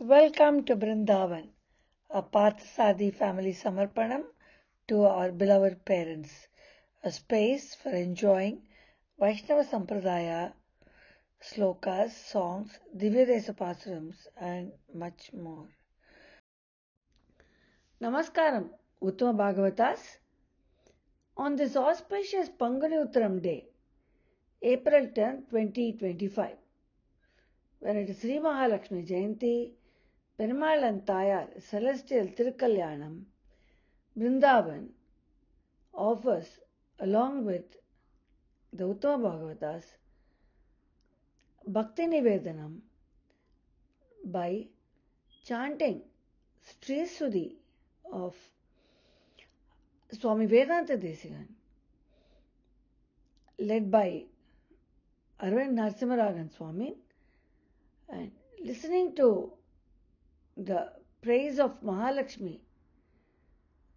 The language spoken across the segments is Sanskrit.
Welcome to Brindavan, a Parthasadi family Samarpanam to our beloved parents, a space for enjoying Vaishnava Sampradaya, slokas, songs, Divyadesa Pasurams, and much more. Namaskaram, Uttama Bhagavatas. On this auspicious Pangani Uttaram day, April 10, 2025, when it is Sri Mahalakshmi Jayanti, Perumal and Tayar Celestial Tirukalyanam, Brindavan offers, along with the Uttama Bhagavatas, Bhakti Nivedanam by chanting Sri Sudhi of Swami Vedanta Desikan, led by Arvind Narasimharagan Swami, and listening to the praise of Mahalakshmi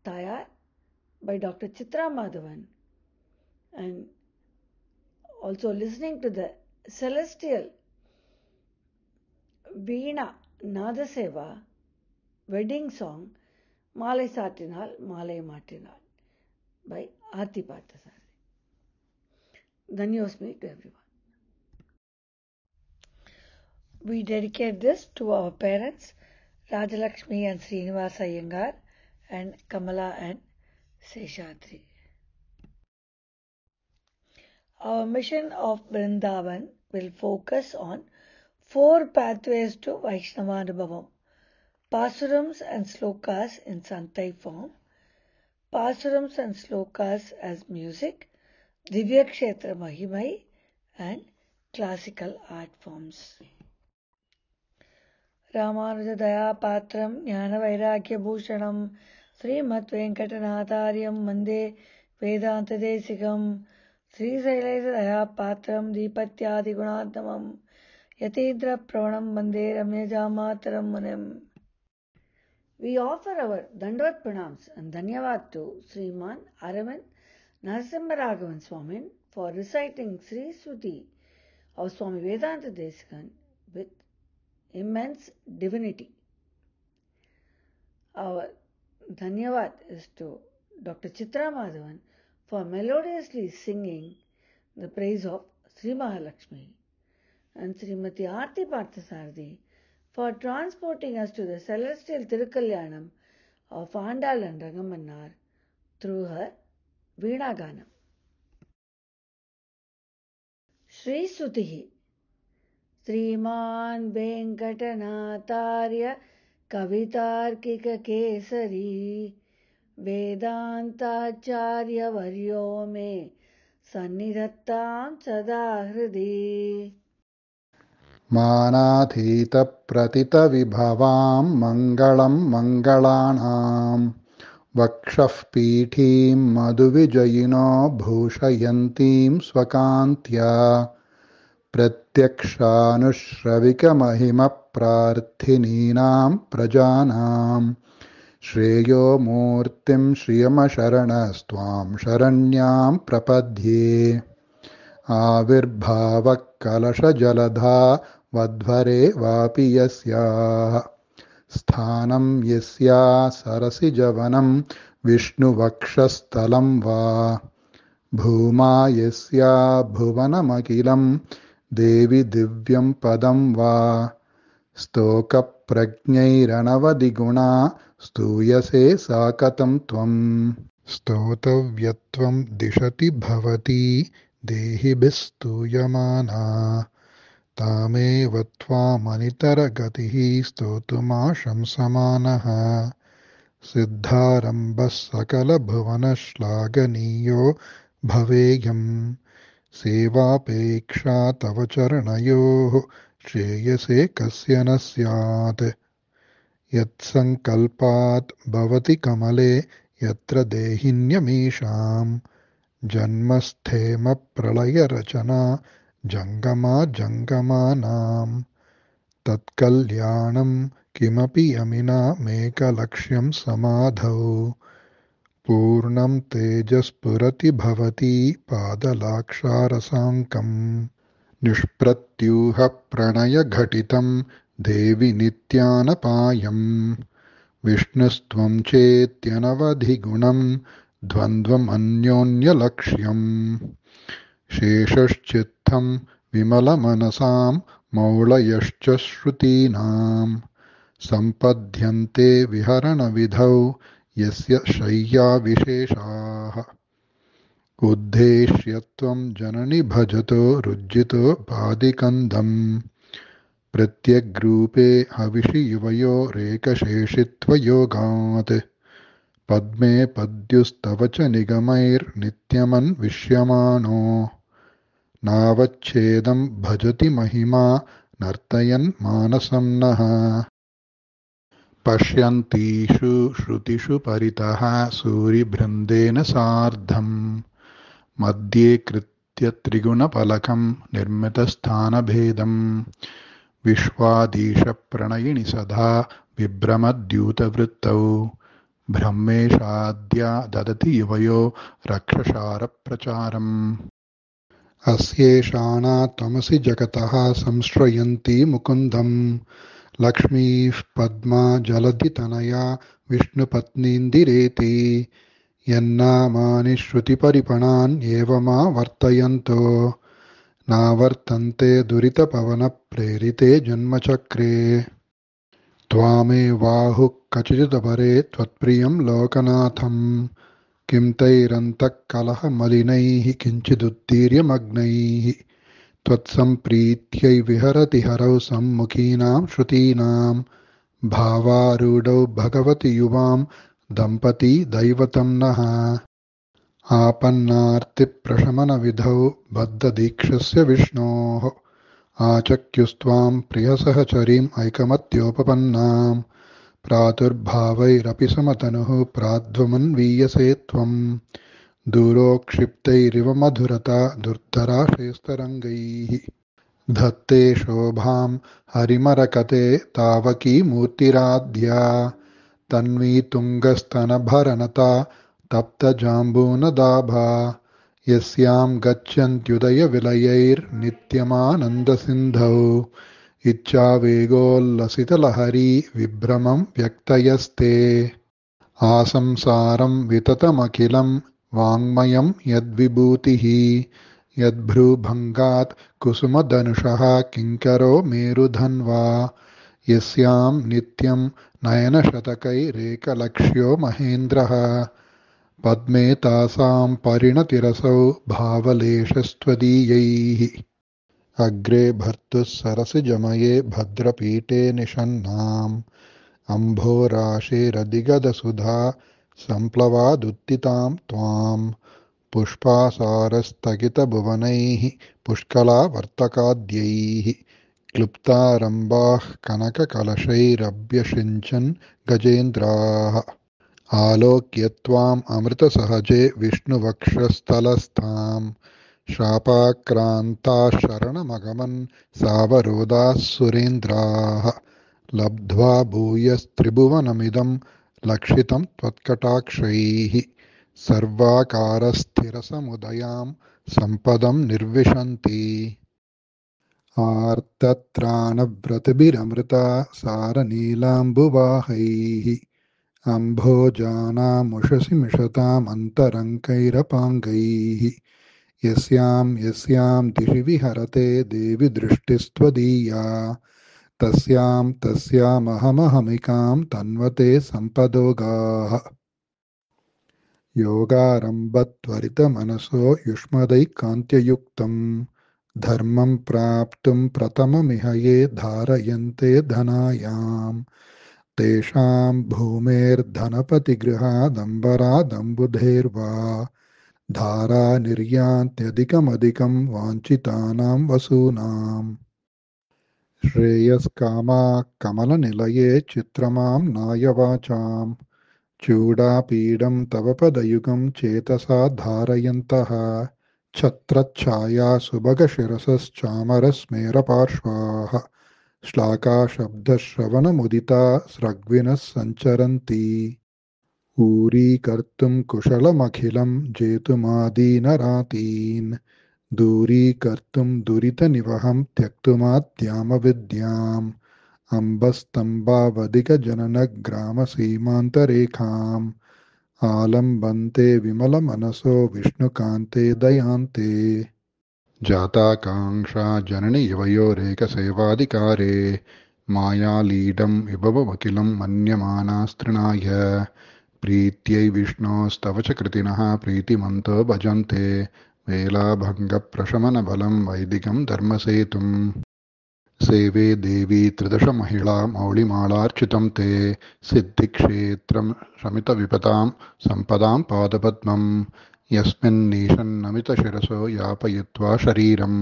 Tayar by Dr. Chitra Madhavan, and also listening to the celestial Veena Nadaseva wedding song Malai Satinal, Malai Matinal by Aarti Parthasarathi. Dhanyosmi to everyone. We dedicate this to our parents, Rajalakshmi and Srinivasa Iyengar, and Kamala and Seshadri. Our mission of Brindavan will focus on 4 pathways to Vaishnava-anubhavam: Pasurams and Slokas in Santai form, Pasurams and Slokas as music, Divya Kshetra Mahimai, and classical art forms. Ramanuja Daya Patram Jnana Vairagya Bhushanam Srimad Venkatanathāryam Mande Vedanta Desikam Sri Sailesa Daya Patram Deepatyadi Gunadhamam Yatindra Pravanam Mande Ramyaja Mataram Munim. We offer our Dandavat Pranams and Dhanyavad to Sriman Arvind Narasimharaghavan Swami for reciting Sri Sudhi of Swami Vedanta Desikan with immense divinity. Our Dhanyavad is to Dr. Chitra Madhavan for melodiously singing the praise of Sri Mahalakshmi, and Srimati Aarti Parthasarathi for transporting us to the celestial Tirukalyanam of Andal and Rangamannar through her Veena Ganam. Sri Sutihi Sriman Venkatanathārya Kavitarkika Kesari Vedantacharya Varyo Me Sannidhattam Sada Hridi. मानाधीत प्रतित विभवां मङ्गलं मङ्गलानां वक्षः पीठीं मधुविजयिनो भूषयन्तीं स्वकान्त्या प्रत्यक्षानुश्रविकमहिमप्रार्थिनीनां प्रजानां श्रेयो मूर्तिं श्रियमशरणस्त्वां शरण्यां प्रपद्ये आविर्भावः कलशजलधा वध्वरे वापि यस्याः स्थानं यस्या सरसिजवनं विष्णुवक्षस्थलं वा भूमा यस्या भुवनमखिलं देवि दिव्यं पदं वा स्तोकप्रज्ञैरनवदिगुणा स्तूयसे सा कथं त्वम् स्तोतव्यत्वं दिशति भवती देहिभिः स्तूयमाना तामेव त्वामनितरगतिः स्तोतुमाशंसमानः सिद्धारम्भः सकलभुवनश्लाघनीयो भवेयम् सेवापेक्षा तव चरणयोः श्रेयसे कस्य न स्यात् यत्सङ्कल्पात् भवति कमले यत्र देहिन्यमीषाम् जन्मस्थेम प्रलयरचना जङ्गमा जङ्गमानां तत्कल्याणं किमपि यमिना मेकलक्ष्यं समाधौ पूर्णं तेजस्फुरति भवती पादलाक्षारसाङ्कम् निष्प्रत्यूह प्रणयघटितं देवि नित्यानपायम् विष्णुस्त्वं चेत्यनवधिगुणं द्वन्द्वम् अन्योन्यलक्ष्यम् शेषश्चित्तं विमलमनसां मौळयश्च श्रुतीनां सम्पद्यन्ते विहरणविधौ यस्य शय्याविशेषाः उद्देश्यत्वं जननि भजतो रुज्जितो बादिकन्दम् प्रत्यग्रूपे हविषि युवयोरेकशेषित्वयोगात् पद्मे पद्युस्तव च निगमैर्नित्यमन्विष्यमाणो नावच्छेदं भजति महिमा नर्तयन् मानसं नः पश्यन्तीषु श्रुतिषु परितः सूरिबृन्देन सार्धम् मध्ये कृत्य त्रिगुणफलकं निर्मितस्थानभेदम् विश्वाधीशप्रणयिनि सदा विभ्रमद्यूतवृत्तौ ब्रह्मेशाद्या ददति युवयो रक्षसारप्रचारम् अस्येषाणात्तमसि जगतः संश्रयन्ती मुकुन्दम् लक्ष्मीः पद्मा जलधितनया विष्णुपत्नीन्दिरेति यन्नामानि श्रुतिपरिपणान्येवमा वर्तयन्तो नावर्तन्ते दुरितपवनप्रेरिते जन्मचक्रे त्वामेवाहुः कचिदपरे त्वत्प्रियं लोकनाथम् किं तैरन्तःकलहमलिनैः किञ्चिदुत्तीर्यमग्नैः त्वत्सम्प्रीत्यै विहरति हरौ सम्मुखीनां श्रुतीनां भावारूढौ भगवति युवां दम्पती दैवतं नः आपन्नार्तिप्रशमनविधौ बद्धदीक्षस्य विष्णोः आचक्युस्त्वां प्रियसहचरीम् ऐकमत्योपपन्नां प्रादुर्भावैरपि समतनुः प्राध्वमन्वीयसे त्वम् दूरोक्षिप्तैरिव मधुरता दुर्धराशेस्तरङ्गैः धत्ते शोभां हरिमरकते तावकी मूर्तिराद्या तन्वी तुङ्गस्तनभरनता तप्तजाम्बूनदाभा यस्यां गच्छन्त्युदयविलयैर्नित्यमानन्दसिन्धौ इच्छावेगोल्लसितलहरी विभ्रमं व्यक्तयस्ते आसंसारं विततमखिलं वाङ्मयं यद्विभूतिः यद्भ्रूभङ्गात् कुसुमधनुषः किङ्करो मेरुधन्वा यस्यां नित्यं नयनशतकैरेकलक्ष्यो महेन्द्रः पद्मे तासां परिणतिरसौ भावलेशस्त्वदीयैः अग्रे भर्तुः सरसिजमये भद्रपीठे निषन्नाम् अम्भोराशेरधिगदसुधा सम्प्लवादुत्थितां त्वां पुष्पासारस्थगितभुवनैः पुष्कलावर्तकाद्यैः क्लुप्तारम्भाः कनककलशैरभ्यषिञ्चन् गजेन्द्राः आलोक्य त्वाम् अमृतसहजे विष्णुवक्षस्थलस्थां शापाक्रान्ताः शरणमगमन् सावरोधाः सुरेन्द्राः लब्ध्वा भूयस्त्रिभुवनमिदं लक्षितं त्वत्कटाक्षैः सर्वाकारस्थिरसमुदयां सम्पदं निर्विशन्ति आर्तत्राणव्रतभिरमृता सारनीलाम्बुवाहैः अम्भोजानामुषसि मिषतामन्तरङ्कैरपाङ्गैः यस्यां दिशि विहरते देवि दृष्टिस्त्वदीया तस्यामहमहमिकां तन्वते सम्पदोगाः योगारम्भत्वरितमनसो युष्मदैकान्त्ययुक्तम् धर्मं प्राप्तुं प्रथममिह ये धारयन्ते धनायाम् तेषां भूमेर्धनपतिगृहादम्बरादम्बुधैर्वा धारा निर्यान्त्यधिकमधिकं वाञ्छितानां वसूनाम् श्रेयस्कामाः कमलनिलये चित्रमां नायवाचाम् चूडापीडं तव पदयुगं चेतसा धारयन्तः छत्रच्छाया सुभगशिरसश्चामरस्मेरपार्श्वाः श्लाकाशब्दश्रवणमुदिता स्रग्विनः सञ्चरन्ति ऊरीकर्तुं कुशलमखिलं जेतुमादीनरातीन् दूरीकर्तुं दुरितनिवहं त्यक्तुमाद्यामविद्याम् अम्बस्तम्भावधिकजननग्रामसीमान्तरेखाम् आलम्बन्ते विमलमनसो विष्णुकान्ते दयान्ते जाताकाङ्क्षा जननि युवयोरेकसेवाधिकारे मायालीडं विभवमखिलं मन्यमानास्तृणाय प्रीत्यै विष्णोस्तव च कृतिनः प्रीतिमन्तो भजन्ते वेलाभङ्गप्रशमनबलं वैदिकं धर्मसेतुम् सेवे देवी त्रिदशमहिळा मौलिमालार्चितं ते सिद्धिक्षेत्रं शमितविपदां सम्पदां पादपद्मम् यस्मिन्नीशन्नमितशिरसो यापयित्वा शरीरं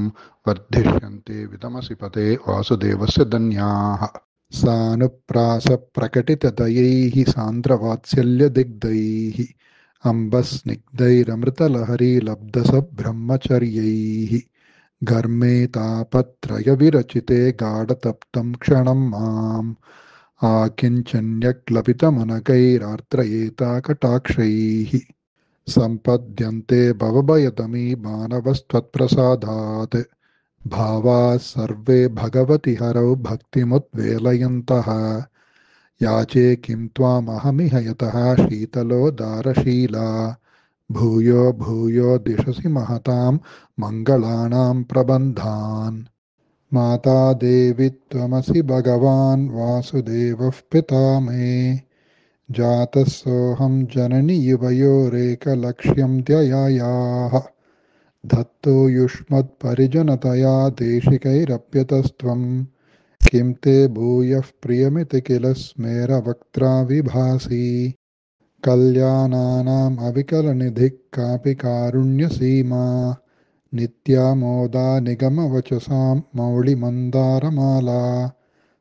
वर्धिष्यन्ते वितमसि पते वासुदेवस्य धन्याः सानुप्रासप्रकटितदयैः सान्द्रवात्सल्यदिग्धैः अम्बस्निग्धैरमृतलहरीलब्धसब्रह्मचर्यैः घर्मे तापत्रयविरचिते गाढतप्तं क्षणं माम् आकिञ्चन्यक्लपितमनकैरार्द्रयेता सम्पद्यन्ते भवभयतमी मानवस्त्वत्प्रसादात् भावाः सर्वे भगवति हरौ भक्तिमुद्वेलयन्तः याचे किं त्वामहमिह यतः शीतलोदारशीला भूयो भूयो दिशसि महतां मङ्गलानां प्रबन्धान् माता देवि त्वमसि भगवान् वासुदेवः पिता मे जातः सोऽहं जननि युवयोरेकलक्ष्यं ध्ययायाः धत्तो युष्मत्परिजनतया देशिकैरप्यतस्त्वं किं ते भूयः प्रियमिति किल स्मेरवक्त्रा विभासि कल्याणानाम् अविकलनिधिः कापि कारुण्यसीमा नित्यामोदा निगमवचसां मौलिमन्दारमाला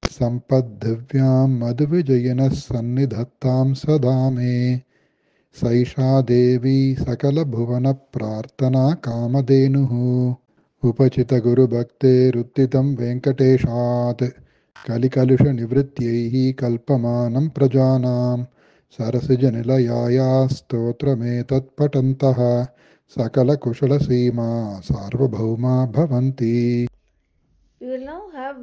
सम्पद्दिव्यां मधुविजयिनः सन्निधत्तां सदा मे सैषा देवी सकलभुवनप्रार्थना कामधेनुः उपचितगुरुभक्तेरुत्थितं वेङ्कटेशात् कलिकलुषनिवृत्त्यैः कल्पमानं प्रजानां सरसिजनिलयाया स्तोत्रमेतत्पठन्तः सकलकुशलसीमा सार्वभौमा भवन्ति. We will now have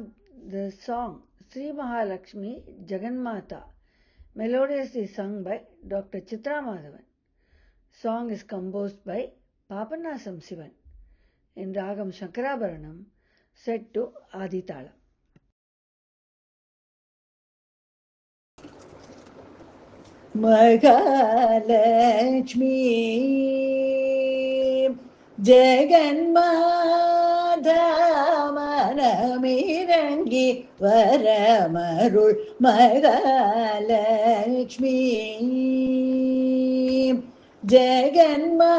the song Sri Mahalakshmi Jaganmata, melodiously sung by Dr. Chitra Madhavan. Song is composed by Papanasam Sivan in Ragam Shankarabaranam, set to Aditala. Mahalakshmi Jaganmata Manamirangi Varamarul Mahalakshmi Jaganmata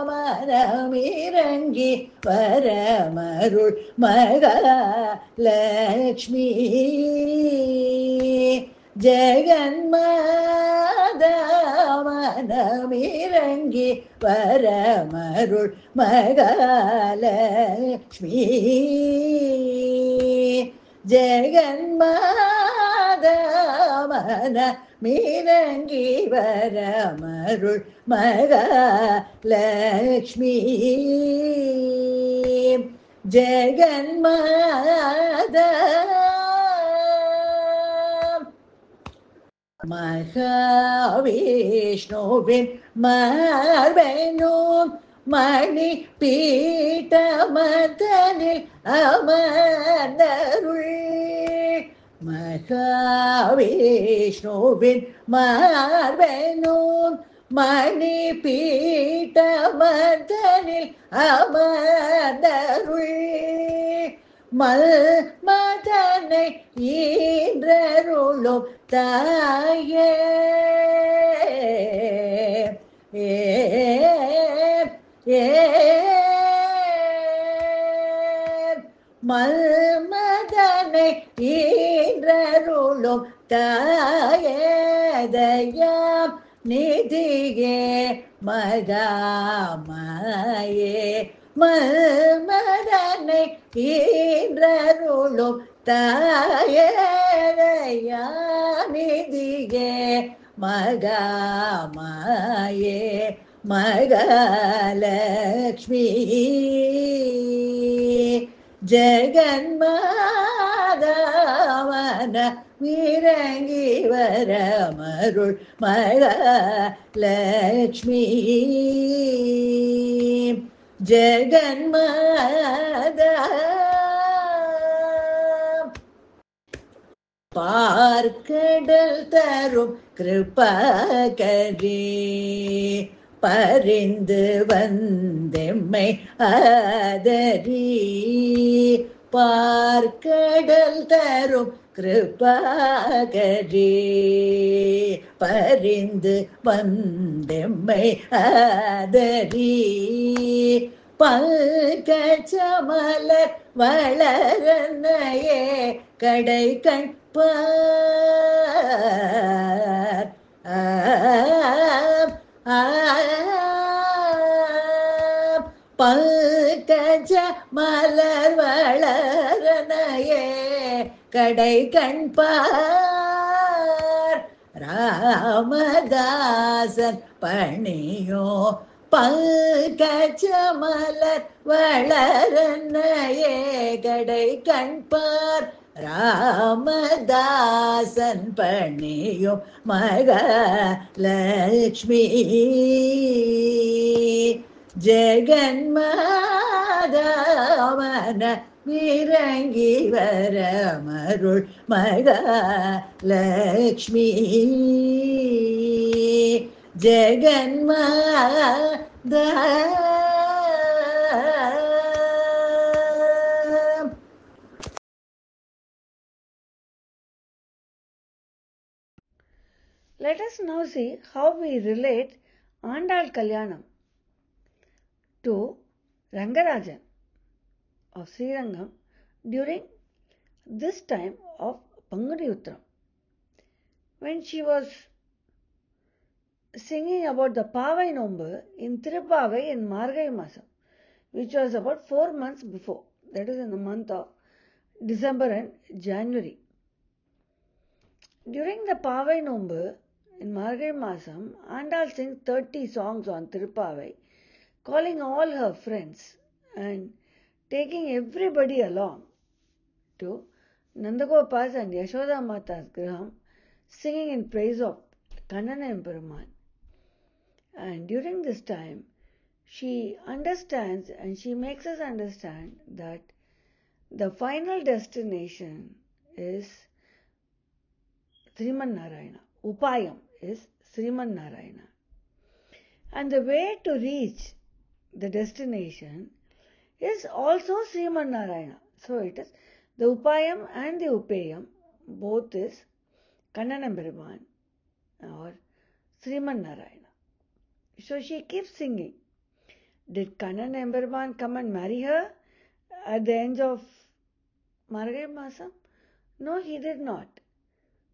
Manamirangi Varamarul Mahalakshmi Jaganmata Manamirangi Varamarul Mahalakshmi Jaganmata Manamirangi Varamarul Mahalakshmi Jaganmata Mahavishnuviன் மார்பெனும் மணி பீட்டமதனில் அமர்ந்தருள் மகாவிஷ்ணுவின் மார்பெனும் மணி பீட்டமதனில் அமர்ந்தருள் மன்மதனை ஈன்றருளும் தாயே மன்மதனை ஈன்றருளும் தாயேதயாம் நிதியே மகாமாயே மன்மதனை ஈன்றருளும் தாயேதயாநிதியே மகாமாயே மகாலக்ஷ்மி ஜெகன்மாதா வீரங்கி வரமருள் மகாலட்சுமி ஜெகன்மாதா பார்க்கடல் தரும் கிருபாகரே பரிந்து வந்தெம்மை ஆதரி பார்க்கடல் தரும் கிருபாகரே பரிந்து வந்தெம்மை ஆதரி பல்கச்சமலர் வளரனையே கடை கண்பார் பல்கச்ச மலர் வளரனையே கடை கண்பார் ராமதாசன் பணியோ பல்கச்ச மலர் வளரனையே கடை கண்பார் ராமதாசன் பணியோ மகாலட்சுமி ஜெகன்மாதாவன வீரங்கி வரமருள் மகாலட்சுமி ஜெகன்மாதா Let us now see how we relate Andal Kalyanam to Rangarajan of Srirangam during this time of Panguni Uttram, when she was singing about the Pavai Nombu in Tirupavai in Margai Masam, which was about 4 months before, that is in the month of December and January. During the Pavai Nombu in Margai Masam, Andal sings 30 songs on Tirupavai, calling all her friends and taking everybody along to Nandagopal's and Yashoda Mata's graham, singing in praise of Kannana Emperuman. And during this time, she understands and she makes us understand that the final destination is Sriman Narayana. Upayam is Sriman Narayana. And the way to reach the destination is also Sriman Narayana. So it is the Upayam and the Upayam, both is Kannana Emperuman or Sriman Narayana. So she keeps singing. Did Kannana Emperuman come and marry her at the end of Margai Masam? No, he did not.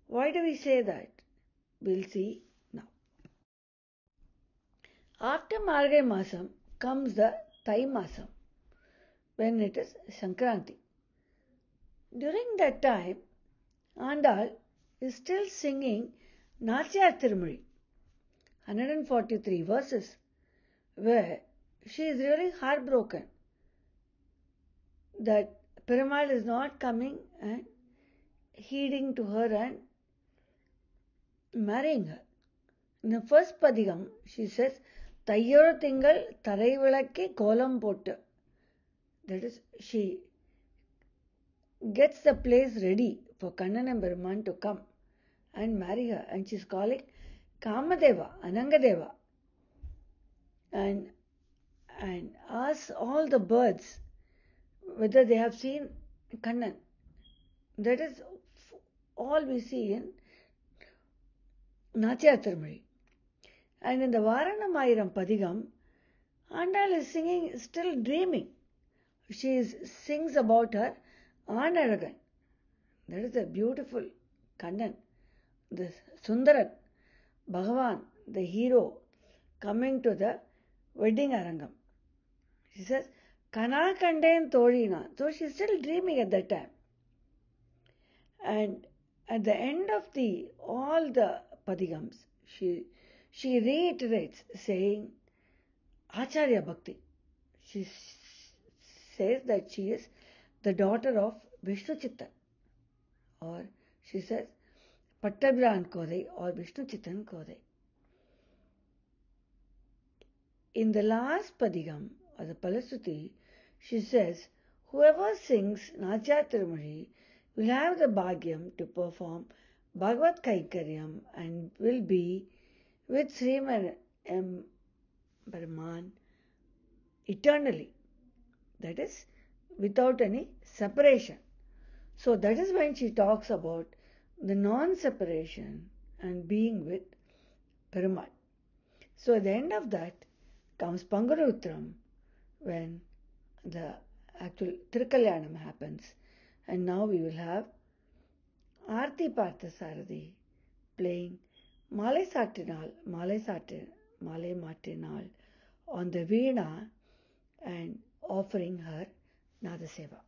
Why do we say that? We'll see now. After Margai Masam comes the Thai Masam, when it is Sankranti. During that time, Andal is still singing Nachiar Tirumozhi, 143 verses, where she is really heartbroken that Perumal is not coming and heeding to her and marrying her. In the first Padigam, she says, Tayyoru Tingal Tarai Vilakki Kolam Pottu. That is, she gets the place ready for Kannana Emperuman to come and marry her. And she is calling Kamadeva, Anangadeva. And asks all the birds whether they have seen Kannan. That is all we see in Nachiar Tirumozhi. And in the Varanamayiram Padigam, Andal is singing, still dreaming. She sings about her Anaragan. That is a beautiful Kannan, the Sundaran, Bhagavan, the hero, coming to the wedding arangam. She says, Kana Kandain Tolina. So she is still dreaming at that time. And at the end of all the Padigams, she reiterates saying Acharya Bhakti. She says that she is the daughter of Vishnu Chittan, or she says Pattabhiran Kodai or Vishnu Chitan Kodai. In the last Padigam, or the Palastuti, she says, whoever sings Natya Tirumazhi will have the Bhagyam to perform Bhagavad Kaikaryam and will be with Sriman M. Brahman eternally. That is, without any separation. So that is when she talks about the non-separation and being with Perumal. So at the end of that comes Pangarutram, when the actual Trikalyanam happens. And now we will have Arti Parthasarathi playing Malai Mattinal on the Veena and offering her Nadaseva.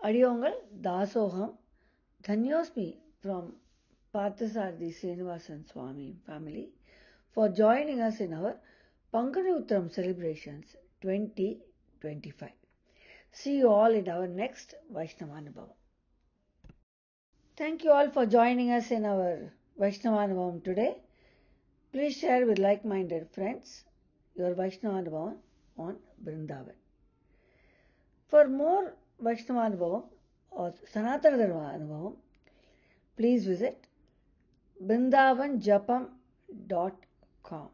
Adiyongal Dasoham Dhanyosmi from Parthasarathi Srinivasan Swami family for joining us in our Pangarutram celebrations 2025. See you all in our next Vaishnavanubhavam. Thank you all for joining us in our Vaishnavanubhavam today. Please share with like-minded friends your Vaishnavanubhavam on Vrindavan. For more Vaishnavanubhavam or Sanatana Dharma Anubhavam, please visit brindavanjapam.com.